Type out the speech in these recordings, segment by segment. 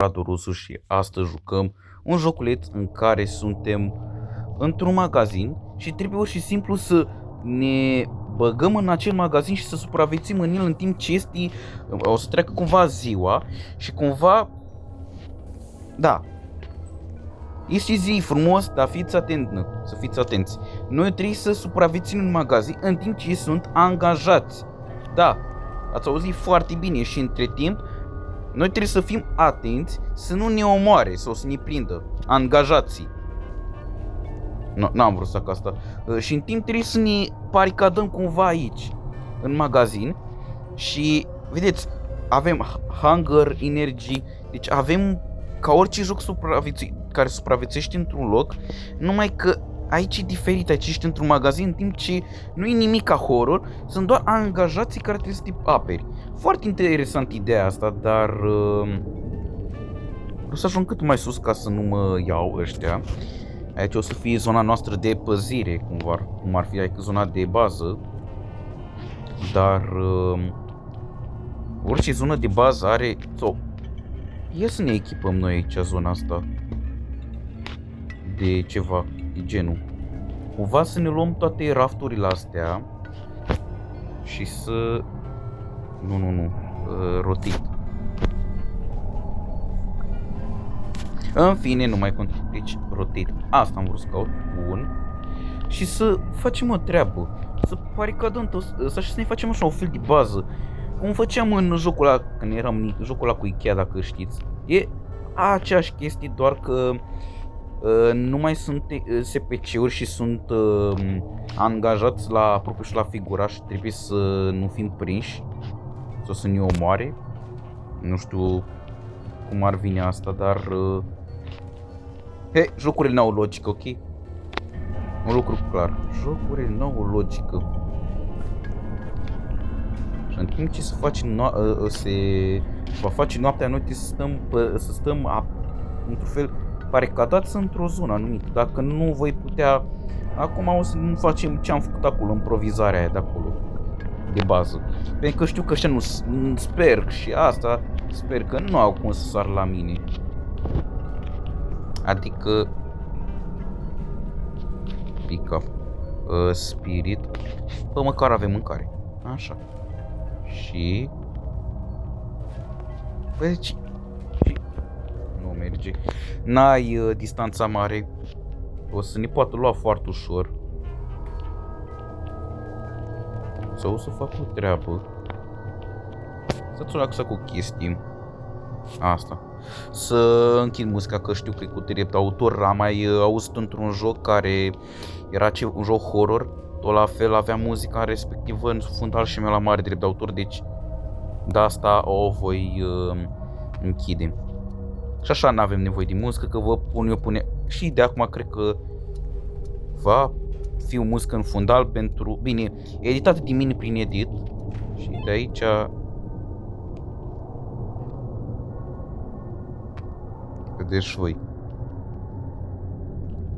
Radu Rusu și astăzi jucăm un joculeț în care suntem într-un magazin și trebuie pur și simplu să ne băgăm în acel magazin și să supraviețuim în el în timp ce o să treacă cumva ziua și cumva, da, este zi frumos, dar să fiți atenți. Noi trebuie să supraviețuim în magazin în timp ce sunt angajați. Da, ați auzit foarte bine și între timp noi trebuie să fim atenți să nu ne omoare sau să ne prindă angajații. N-am vrut să fac asta. Și în timp trebuie să ne baricadăm cumva aici, în magazin. Și, vedeți, avem hunger, energy. Deci avem ca orice joc care supraviețuiește într-un loc. Numai că aici e diferit, aici ești într-un magazin, în timp ce nu e nimic ca horror. Sunt doar angajații care trebuie să te aperi. Foarte interesant ideea asta, dar vreau să ajung cât mai sus ca să nu mă iau ăștia. Aici o să fie zona noastră de păzire, cum ar fi aici zona de bază. Dar orice zonă de bază are... Ia să ne echipăm noi aici zona asta de ceva, de genul. Cumva să ne luăm toate rafturile astea și să... Nu, rotit. În fine, nu mai continui, deci rotit. Asta am vrut să caut, bun. Și să facem o treabă, să baricadăm toți ăsta și să ne facem așa un fel de bază. Cum făceam în jocul ăla, când eram mic, jocul ăla cu Ikea, dacă știți. E aceeași chestie, doar că nu mai sunt SPC-uri și sunt angajați la propriu și la figuraș și trebuie să nu fim prinși sau să ne omoare. Nu știu cum ar vine asta, dar jocurile n-au logică, ok? Un lucru clar, jocurile n-au logică. Și în timp ce se va face noaptea, noi trebuie să stăm într-un fel baricadați într-o zonă anumită. Dacă nu voi putea, acum o să nu facem ce am făcut acolo, improvizarea aia de acolo, de bază. Pentru că știu că ăștia nu sper și asta, sper că nu au cum să sară la mine. Adică pick up spirit. Bă, măcar avem mâncare. Așa. Și bă, deci nu merge. N-ai distanța mare. O să ne poată lua foarte ușor. Sau o să fac o treabă. Să-ți relaxa cu chestii. Asta. Să închid muzica, că știu că e cu drept autor. Am mai auzit într-un joc care era un joc horror. Tot la fel avea muzica respectivă în fundal și mi-a la mare drept de autor. Deci de asta o voi închide. Și așa n-avem nevoie de muzică, că vă pune și de acum cred că va fi o muzică în fundal pentru... Bine, editată de mine prin edit. Și de aici... Vedeți voi.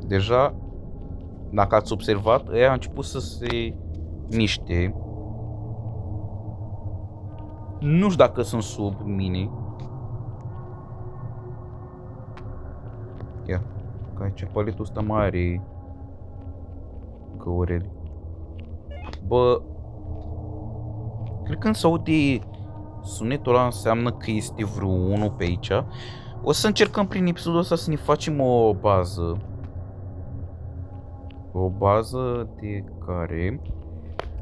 Deja, dacă ați observat, ăia a început să se miște. Nu știu dacă sunt sub mine. Ia, că aici paletul ăsta mare găureli. Bă, cred că însă aude sunetul ăla, înseamnă că este vreo unul pe aici. O să încercăm prin episodul ăsta să ne facem o bază. O bază de care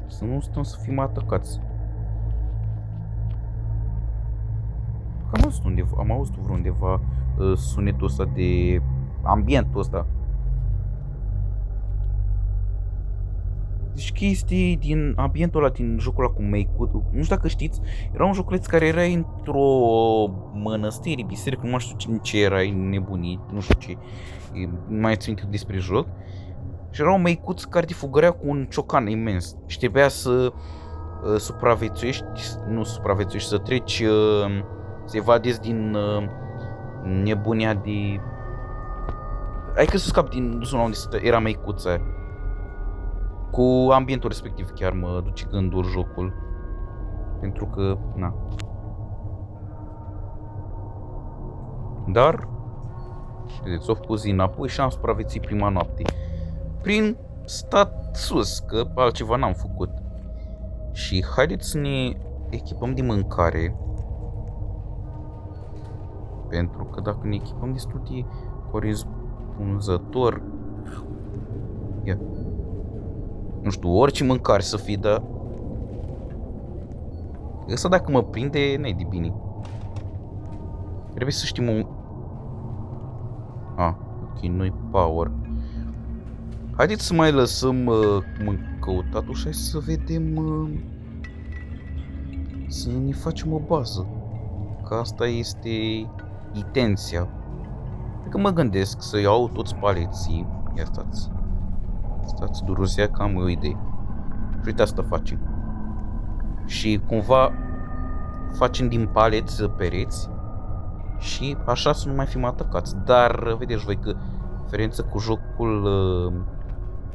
să nu stăm să fim atacați. Am auzit undeva sunetul ăsta de ambientul ăsta. Deci chestii din ambientul ăla, din jocul ăla cu Make-ul. Nu știu dacă știți, era un joculeț care era într-o mănăstire, biserică, nu mai știu ce era, nebunit, nu știu ce, nu mai țin despre joc. Și era un măicuț care te fugărea cu un ciocan imens și trebuia să supraviețuiești, să treci, să evadezi din nebunia de... Adică să scapi din zona unde era măicuța aia. Cu ambientul respectiv chiar mă duce gândul jocul. Pentru că, na. Dar, vedeți, o făcut zi înapoi și am supraviețuit prima noapte. Prin stat sus, că altceva n-am făcut. Și haideți să ne echipăm de mâncare. Pentru că dacă ne echipăm destul de corespunzător, ia, nu știu, orice mâncare să fie, dar ăsta dacă mă prinde, n-e de bine. Trebuie să știm un... ok, nu-i power. Haideți să mai lăsăm căutatul și hai să vedem... să ne facem o bază. Că asta este intenția. Că mă gândesc să iau toți paleții. Ia stați. Stați duruzia că am o idee. Și uite asta facem. Și cumva facem din paleți pereți. Și așa să nu mai fim atacați. Dar vedeți voi că diferența cu jocul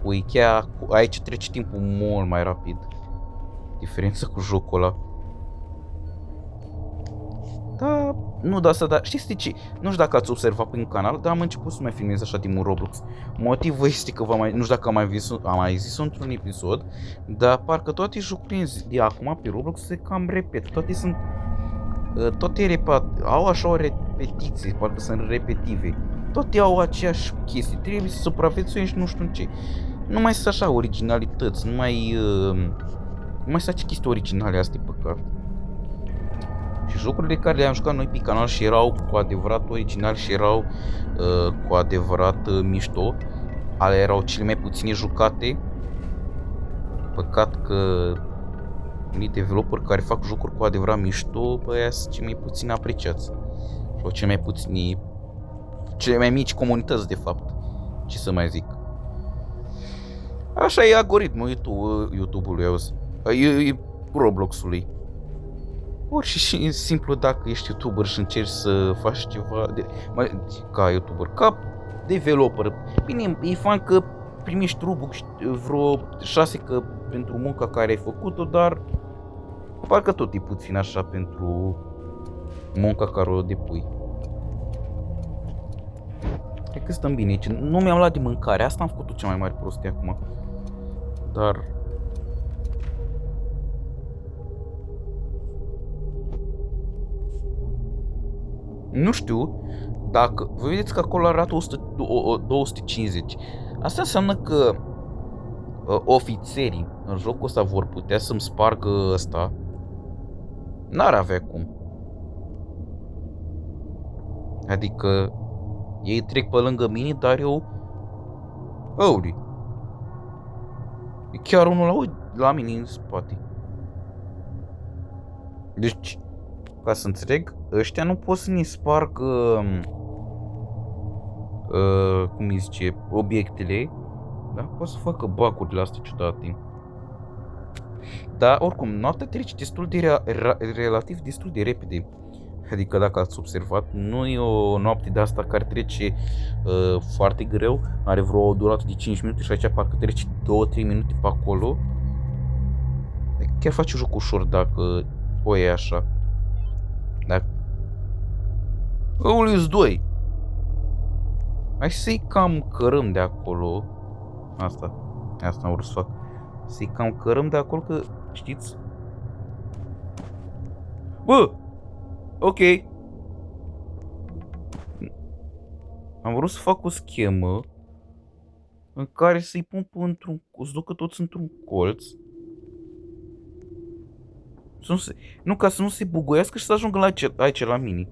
cu Ikea, aici trece timpul mult mai rapid. Diferența cu jocul ăla. Da, nu de asta, dar știți de ce? Nu știu dacă ați observat prin canal, dar am început să mai filmez așa din Roblox. Motivul este că nu știu dacă am mai zis într-un episod, dar parcă toate jocurile de acum pe Roblox se cam repet. Toate sunt... au așa o repetiție, parcă sunt repetitive. Toate au aceeași chestii, trebuie să supraviețuiești nu știu ce. Nu mai sunt așa originalități, nu mai sunt chestii originale, asta e păcat. Și jocurile care le-am jucat noi pe canal și erau cu adevărat originali și erau cu adevărat mișto, ale erau cele mai puține jucate. Păcat că unii developeri care fac jocuri cu adevărat mișto, băia sunt cei mai puțini apreciați. Sau cele mai mici comunități de fapt. Ce să mai zic. Așa e algoritmul YouTube-ului, Roblox-ului. Pur și simplu dacă ești YouTuber și încerci să faci ceva ca YouTuber, ca developer. Bine, e fan că primești Robux vreo 6 că pentru munca care ai făcut-o, dar parcă tot e puțin așa pentru munca care o depui. Cred că stăm bine aici. Nu mi-am luat de mâncare, asta am făcut-o cea mai mare prostie acum. Dar... nu știu dacă... Vă vedeți că acolo arată 250. Asta înseamnă că ofițerii în jocul ăsta vor putea să-mi spargă ăsta. N-ar avea cum. Adică ei trec pe lângă mine, dar eu... Auli. E chiar unul la mine în spate. Deci, ca să înțeleg, ăștia nu pot să ne spargă cum îi zice, obiectele, da? Pot să facă bug-urile astea ciudate. Dar oricum, noaptea trece relativ destul de repede. Adică dacă ați observat, nu e o noapte de asta care trece foarte greu. Are vreo durată de 5 minute și aici parcă trece 2-3 minute pe acolo. Chiar face jocul ușor dacă o e așa. Dar... Aulius 2. Hai să-i cam cărăm de acolo. Asta am vrut să fac. Să-i cam cărăm de acolo că, știți? Bă! Ok. Am vrut să fac o schemă în care să-i pun să ducă toți într-un colț. Nu, ca să nu se bugoiască și să ajungă aici la mine.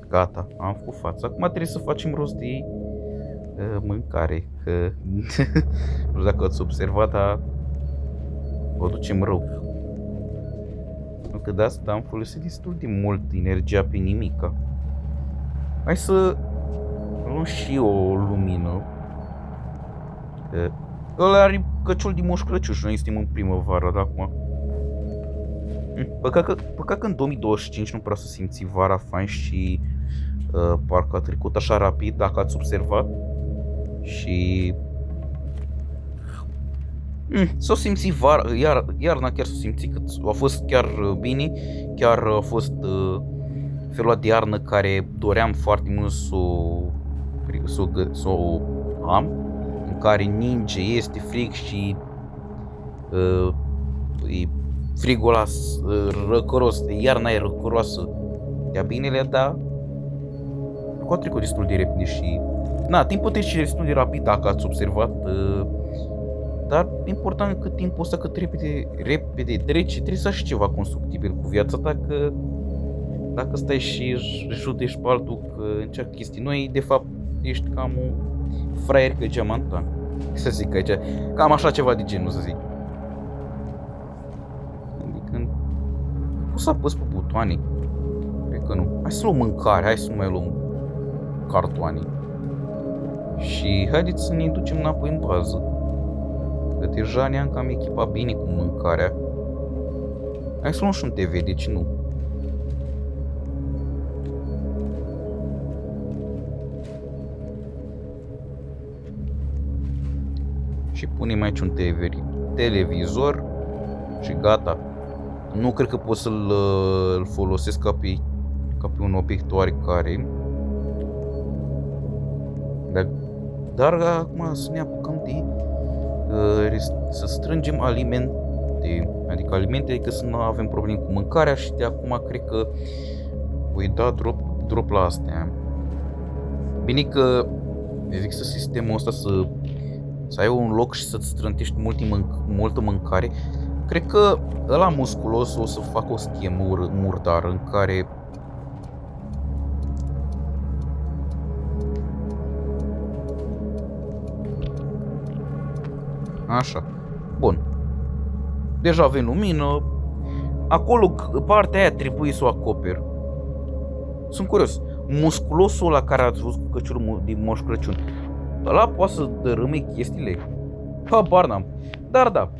Gata, am făcut fața. Acum trebuie să facem rost de mâncare. Că nu știu dacă ați observat, dar o ducem rău. Că de asta am folosit destul de mult energia pe nimica. Hai să luăm și o lumină. Ăla are căciul de Moș Crăciun și noi suntem în primăvară de acum. Păcat că în 2025 nu prea să simți vara fain și parcă a trecut așa rapid, dacă ați observat. Și s-o simți vara, iarna chiar s-o simți că a fost chiar bine, chiar a fost felul de iarnă care doream foarte mult să o am, în care ninge, este frig și e frigul ăla răcăros, iarna e răcăroasă de-a binele, dar a trecut destul de repede și timpul trece destul de rapid, dacă ați observat, dar important că timpul ăsta cât repede trece, trebuie să ai și ceva constructibil cu viața ta, că dacă stai și judești pe altul că încearcă chestii noi, de fapt ești cam un fraier că geamantan, să zic aici, cam așa ceva de genul, să zic. Adică poți să apăs pe butoane, cred că nu. Hai să luăm mâncare, hai să nu mai luăm cartoane. Și haideți să ne ducem înapoi în bază, că deja ne-am cam echipat bine cu mâncarea. Hai să luăm și un TV, de ce nu? Și punem aici un televizor și gata. Nu cred că pot să-l folosesc ca pe un obiect oarecare. Dar acum să ne apucăm să strângem alimente. Adică adică să nu avem probleme cu mâncarea și de acum cred că voi da drop la astea. Bine că există sistemul ăsta să ai un loc și să-ți strântești multă mâncare. Cred că ăla musculos o să facă o schemă murdară în care așa. Bun. Deja avem lumină. Acolo, partea aia trebuie să o acoper. Sunt curios. Musculosul ăla care ați văzut cu căciulul din Moș Crăciun, ăla poate să dărâme chestiile? Habar n-am. Dar da.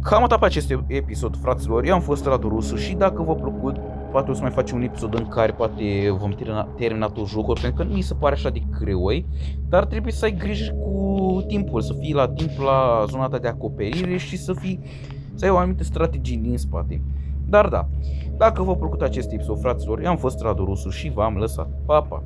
Cam atât pe acest episod, fraților. Eu am fost Radu Rusu și dacă v-a plăcut, poate o să mai facem un episod în care poate vom termina tot jocul, pentru că nu mi se pare așa de greoi, dar trebuie să ai grijă cu timpul, să fii la timp la zona ta de acoperire și să ai o anumită strategie din spate. Dar da, dacă v-a plăcut acest episod, fraților, eu am fost Radu Rusu și v-am lăsat. Pa, pa!